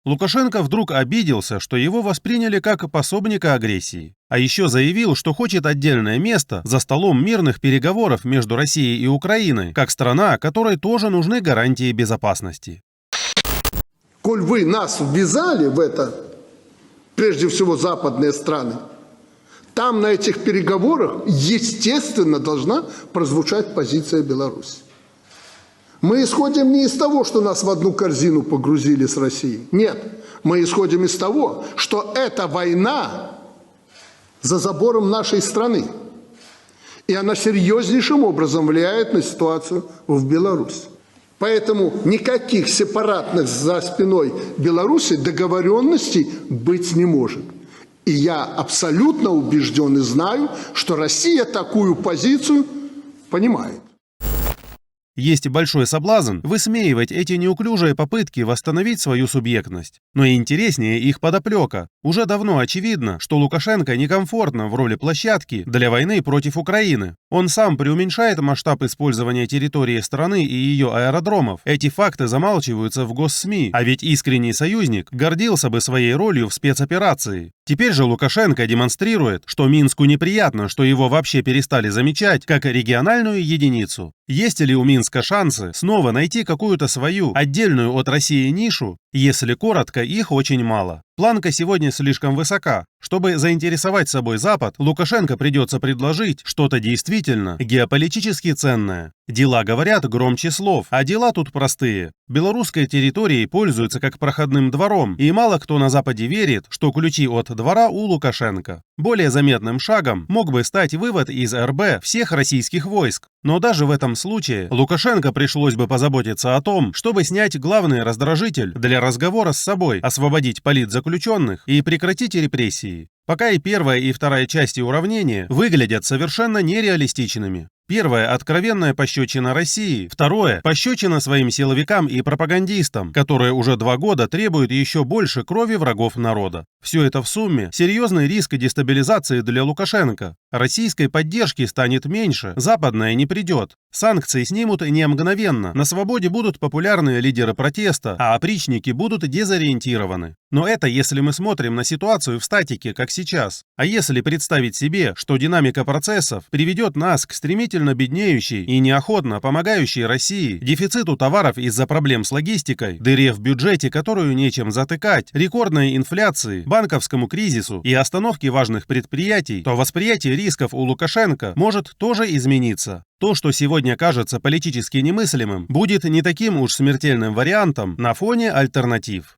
Лукашенко вдруг обиделся, что его восприняли как пособника агрессии. А еще заявил, что хочет отдельное место за столом мирных переговоров между Россией и Украиной, как страна, которой тоже нужны гарантии безопасности. Коль вы нас ввязали в это, прежде всего западные страны, там на этих переговорах, естественно, должна прозвучать позиция Беларуси. Мы исходим не из того, что нас в одну корзину погрузили с Россией. Нет, мы исходим из того, что это война за забором нашей страны. И она серьезнейшим образом влияет на ситуацию в Беларуси. Поэтому никаких сепаратных за спиной Беларуси договоренностей быть не может. И я абсолютно убежден и знаю, что Россия такую позицию понимает. Есть большой соблазн высмеивать эти неуклюжие попытки восстановить свою субъектность. Но и интереснее их подоплека. Уже давно очевидно, что Лукашенко некомфортно в роли площадки для войны против Украины. Он сам преуменьшает масштаб использования территории страны и ее аэродромов. Эти факты замалчиваются в госсми, а ведь искренний союзник гордился бы своей ролью в спецоперации. Теперь же Лукашенко демонстрирует, что Минску неприятно, что его вообще перестали замечать как региональную единицу. Есть ли у Минска шансы снова найти какую-то свою, отдельную от России нишу? Если коротко, их очень мало. Планка сегодня слишком высока. Чтобы заинтересовать собой Запад, Лукашенко придется предложить что-то действительно геополитически ценное. Дела говорят громче слов, а дела тут простые. Белорусской территорией пользуются как проходным двором, и мало кто на Западе верит, что ключи от двора у Лукашенко. Более заметным шагом мог бы стать вывод из РБ всех российских войск. Но даже в этом случае Лукашенко пришлось бы позаботиться о том, чтобы снять главный раздражитель для разговора с собой, освободить политзаключенных и прекратить репрессии. Пока и первая, и вторая части уравнения выглядят совершенно нереалистичными. Первое – откровенная пощечина России. Второе – пощечина своим силовикам и пропагандистам, которые уже 2 года требуют еще больше крови врагов народа. Все это в сумме – серьезный риск дестабилизации для Лукашенко. Российской поддержки станет меньше, западная не придет. Санкции снимут не мгновенно, на свободе будут популярные лидеры протеста, а опричники будут дезориентированы. Но это если мы смотрим на ситуацию в статике, как сейчас. А если представить себе, что динамика процессов приведет нас к стремительно беднеющей и неохотно помогающей России, дефициту товаров из-за проблем с логистикой, дыре в бюджете, которую нечем затыкать, рекордной инфляции, банковскому кризису и остановке важных предприятий, то восприятие рисков у Лукашенко может тоже измениться. То, что сегодня кажется политически немыслимым, будет не таким уж смертельным вариантом на фоне альтернатив.